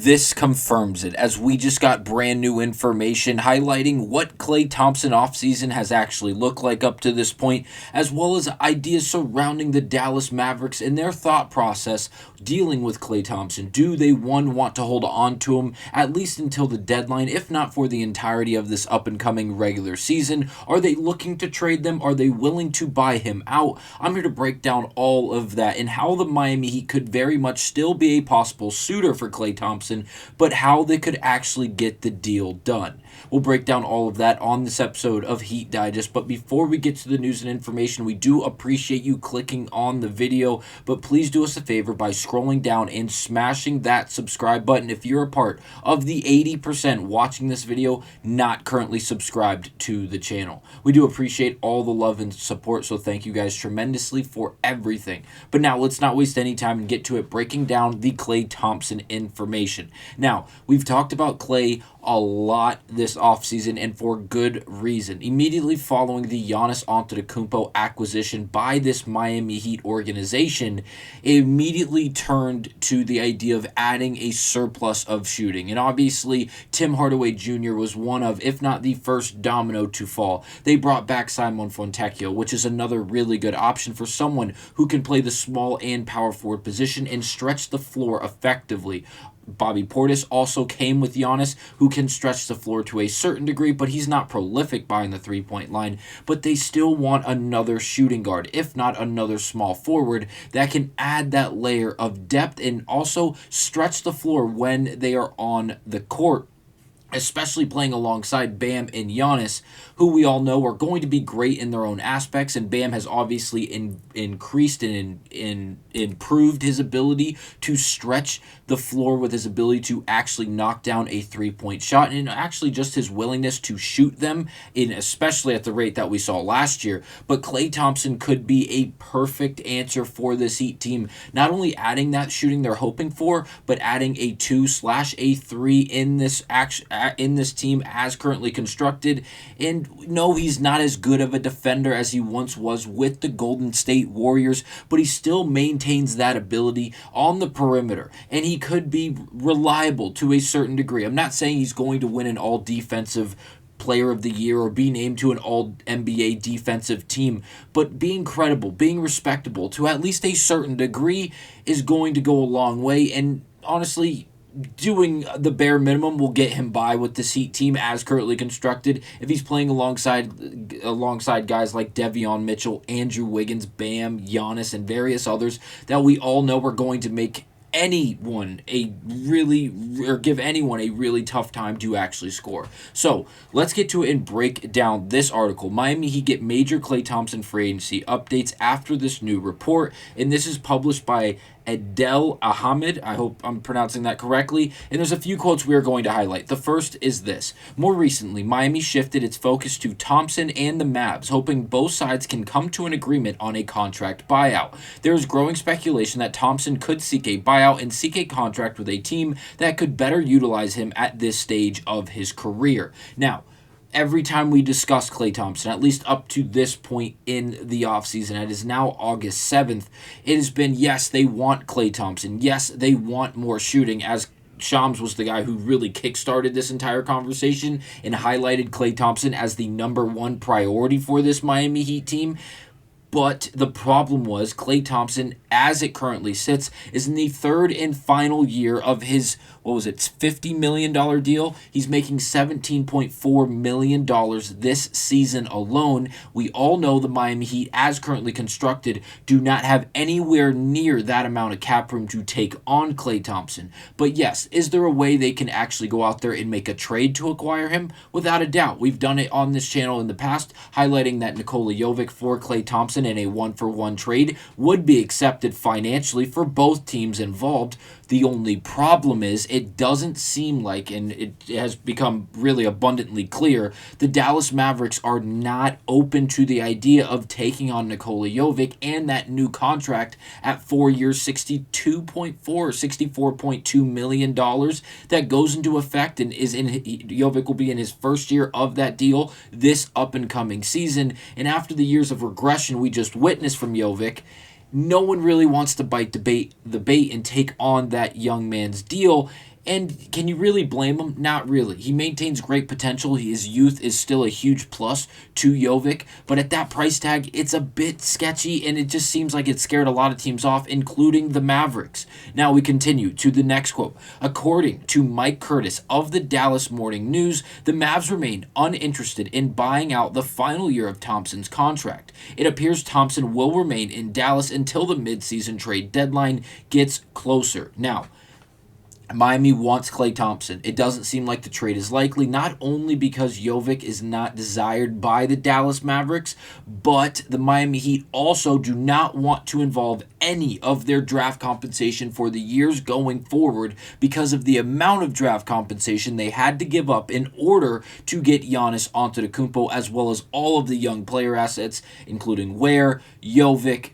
this confirms it, as we just got brand new information highlighting what Klay Thompson offseason has actually looked like up to this point, as well as ideas surrounding the Dallas Mavericks and their thought process dealing with Klay Thompson. Do they, one, want to hold on to him at least until the deadline, if not for the entirety of this up-and-coming regular season? Are they looking to trade them? Are they willing to buy him out? I'm here to break down all of that and how the Miami Heat could very much still be a possible suitor for Klay Thompson, but how they could actually get the deal done. We'll break down all of that on this episode of Heat Digest, but before we get to the news and information, we do appreciate you clicking on the video, but please do us a favor by scrolling down and smashing that subscribe button if you're a part of the 80% watching this video not currently subscribed to the channel. We do appreciate all the love and support, so thank you guys tremendously for everything. But now let's not waste any time and get to it, breaking down the Klay Thompson information. Now, we've talked about Klay a lot this offseason, and for good reason. Immediately following the Giannis Antetokounmpo acquisition by this Miami Heat organization, it immediately turned to the idea of adding a surplus of shooting. And obviously, Tim Hardaway Jr. was one of, if not the first domino to fall. They brought back Simon Fontecchio, which is another really good option for someone who can play the small and power forward position and stretch the floor effectively. Bobby Portis also came with Giannis, who can stretch the floor to a certain degree, but he's not prolific behind the three-point line. But they still want another shooting guard, if not another small forward, that can add that layer of depth and also stretch the floor when they are on the court, especially playing alongside Bam and Giannis, who we all know are going to be great in their own aspects, and Bam has obviously increased and improved his ability to stretch the floor with his ability to actually knock down a three-point shot, and actually just his willingness to shoot them, especially at the rate that we saw last year. But Klay Thompson could be a perfect answer for this Heat team, not only adding that shooting they're hoping for, but adding a 2/a 3 in this team as currently constructed. And no, he's not as good of a defender as he once was with the Golden State Warriors, but he still maintains that ability on the perimeter, and he could be reliable to a certain degree. I'm not saying he's going to win an all-defensive player of the year or be named to an all-NBA defensive team, but being credible, being respectable to at least a certain degree is going to go a long way. And honestly, doing the bare minimum will get him by with this Heat team as currently constructed. If he's playing alongside guys like De'Vion Mitchell, Andrew Wiggins, Bam, Giannis, and various others that we all know are going to make give anyone a really tough time to actually score. So let's get to it and break down this article. Miami Heat get major Klay Thompson free agency updates after this new report, and this is published by Adel Ahmed. I hope I'm pronouncing that correctly. And there's a few quotes we are going to highlight. The first is this. More recently, Miami shifted its focus to Thompson and the Mavs, hoping both sides can come to an agreement on a contract buyout. There is growing speculation that Thompson could seek a buyout and seek a contract with a team that could better utilize him at this stage of his career. Now, every time we discuss Klay Thompson, at least up to this point in the offseason, it is now August 7th, it has been, yes, they want Klay Thompson. Yes, they want more shooting, as Shams was the guy who really kickstarted this entire conversation and highlighted Klay Thompson as the number one priority for this Miami Heat team. But the problem was Klay Thompson, as it currently sits, is in the third and final year of his, $50 million deal. He's making $17.4 million this season alone. We all know the Miami Heat, as currently constructed, do not have anywhere near that amount of cap room to take on Klay Thompson. But yes, is there a way they can actually go out there and make a trade to acquire him? Without a doubt. We've done it on this channel in the past, highlighting that Nikola Jovic for Klay Thompson in a one-for-one trade would be accepted financially for both teams involved. The only problem is it doesn't seem like, and it has become really abundantly clear, the Dallas Mavericks are not open to the idea of taking on Nikola Jovic and that new contract at 4 years, $64.2 million that goes into effect and Jovic will be in his first year of that deal this up-and-coming season. And after the years of regression we just witnessed from Jovic, no one really wants to bite the bait and take on that young man's deal. And can you really blame him? Not really. He maintains great potential. His youth is still a huge plus to Jovic, but at that price tag, it's a bit sketchy, and it just seems like it scared a lot of teams off, including the Mavericks. Now we continue to the next quote. According to Mike Curtis of the Dallas Morning News, the Mavs remain uninterested in buying out the final year of Thompson's contract. It appears Thompson will remain in Dallas until the midseason trade deadline gets closer. Now, Miami wants Klay Thompson. It doesn't seem like the trade is likely, not only because Jovic is not desired by the Dallas Mavericks, but the Miami Heat also do not want to involve any of their draft compensation for the years going forward because of the amount of draft compensation they had to give up in order to get Giannis Antetokounmpo, as well as all of the young player assets, including Ware, Jovic,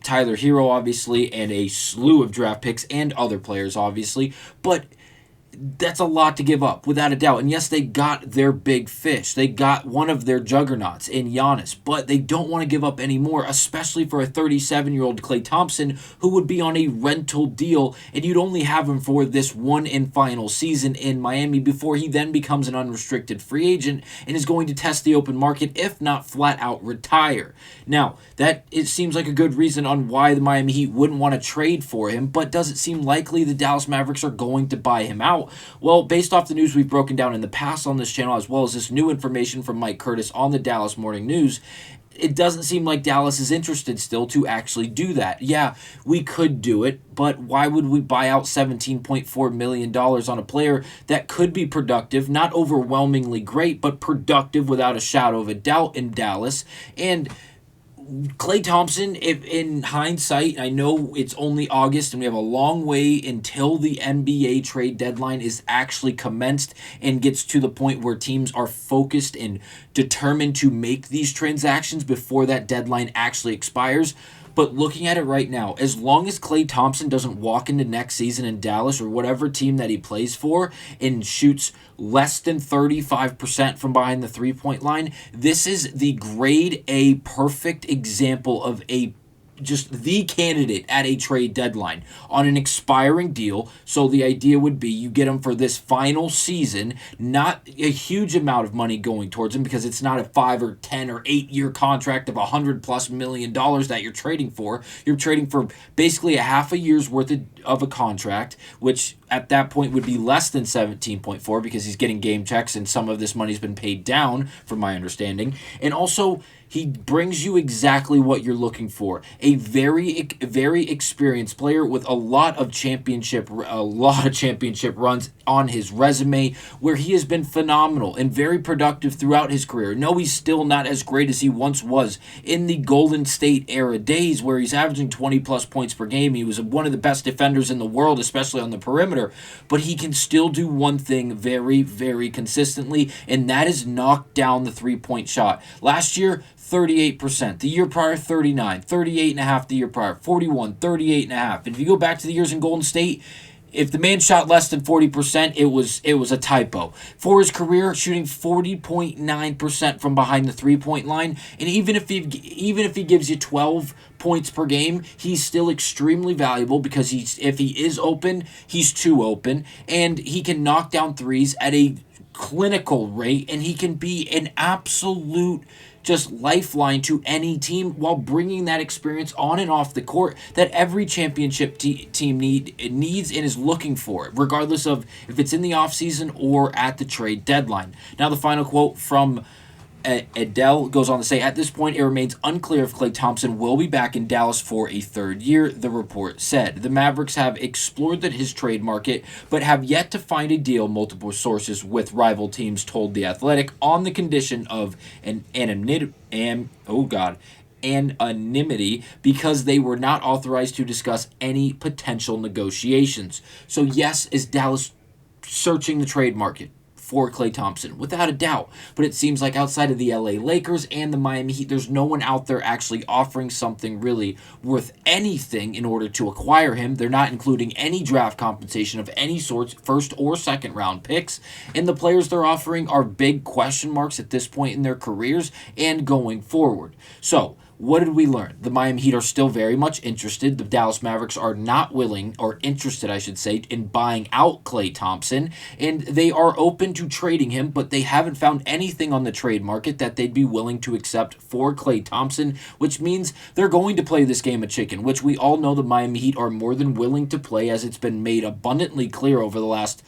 Tyler Hero, obviously, and a slew of draft picks and other players, obviously. But that's a lot to give up, without a doubt. And yes, they got their big fish. They got one of their juggernauts in Giannis, but they don't want to give up any more, especially for a 37-year-old Klay Thompson who would be on a rental deal, and you'd only have him for this one and final season in Miami before he then becomes an unrestricted free agent and is going to test the open market, if not flat out retire. Now, that it seems like a good reason on why the Miami Heat wouldn't want to trade for him, but does it seem likely the Dallas Mavericks are going to buy him out? Well, based off the news we've broken down in the past on this channel, as well as this new information from Mike Curtis on the Dallas Morning News, it doesn't seem like Dallas is interested still to actually do that. Yeah, we could do it, but why would we buy out $17.4 million on a player that could be productive, not overwhelmingly great, but productive without a shadow of a doubt in Dallas? And Klay Thompson, if in hindsight, I know it's only August and we have a long way until the NBA trade deadline is actually commenced and gets to the point where teams are focused and determined to make these transactions before that deadline actually expires. But looking at it right now, as long as Klay Thompson doesn't walk into next season in Dallas or whatever team that he plays for and shoots less than 35% from behind the three-point line, this is the grade A perfect example of just the candidate at a trade deadline on an expiring deal. So the idea would be you get him for this final season, not a huge amount of money going towards him because it's not a 5 or 10 or 8 year contract of $100+ million that you're trading for. You're trading for basically a half a year's worth of a contract, which at that point would be less than 17.4 because he's getting game checks and some of this money's been paid down from my understanding. And also, he brings you exactly what you're looking for. A very, very experienced player with a lot of championship runs on his resume, where he has been phenomenal and very productive throughout his career. No, he's still not as great as he once was in the Golden State era days, where he's averaging 20+ points per game. He was one of the best defenders in the world, especially on the perimeter. But he can still do one thing very, very consistently, and that is knock down the three-point shot. Last year, 38%. The year prior, 39. 38.5 the year prior. 41. 38.5. And if you go back to the years in Golden State, if the man shot less than 40%, it was a typo. For his career, shooting 40.9% from behind the three-point line, and even if he gives you 12 points per game, he's still extremely valuable because if he is open, he's too open, and he can knock down threes at a clinical rate, and he can be an absolute just lifeline to any team while bringing that experience on and off the court that every championship team needs and is looking for, regardless of if it's in the offseason or at the trade deadline. Now the final quote from Adele goes on to say, at this point, it remains unclear if Klay Thompson will be back in Dallas for a third year, the report said. The Mavericks have explored his trade market, but have yet to find a deal, multiple sources with rival teams told The Athletic, on the condition of anonymity because they were not authorized to discuss any potential negotiations. So yes, is Dallas searching the trade market for Klay Thompson? Without a doubt. But it seems like outside of the LA Lakers and the Miami Heat, there's no one out there actually offering something really worth anything in order to acquire him. They're not including any draft compensation of any sort, first or second round picks. And the players they're offering are big question marks at this point in their careers and going forward. So, What did we learn? The Miami Heat are still very much interested. The Dallas Mavericks are not willing, or interested, I should say, in buying out Klay Thompson, and they are open to trading him, but they haven't found anything on the trade market that they'd be willing to accept for Klay Thompson, which means they're going to play this game of chicken, which we all know the Miami Heat are more than willing to play, as it's been made abundantly clear over the last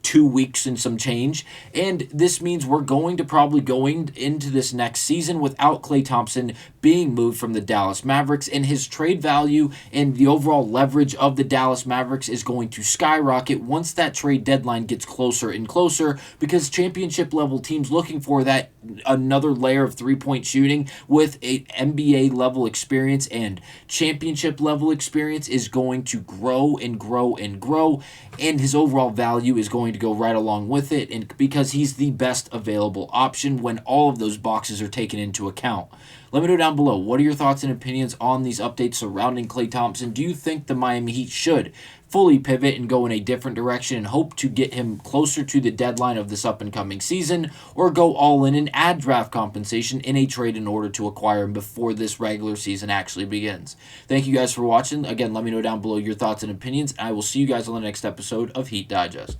2 weeks and some change. And this means we're going to probably going into this next season without Klay Thompson being moved from the Dallas Mavericks, and his trade value and the overall leverage of the Dallas Mavericks is going to skyrocket once that trade deadline gets closer and closer, because championship level teams looking for that another layer of 3-point shooting with a NBA level experience and championship level experience is going to grow and grow and grow, and his overall value is going to go right along with it, and because he's the best available option when all of those boxes are taken into account. Let me know down below, what are your thoughts and opinions on these updates surrounding Klay Thompson? Do you think the Miami Heat should fully pivot and go in a different direction and hope to get him closer to the deadline of this up-and-coming season, or go all in and add draft compensation in a trade in order to acquire him before this regular season actually begins? Thank you guys for watching. Again, let me know down below your thoughts and opinions, and I will see you guys on the next episode of Heat Digest.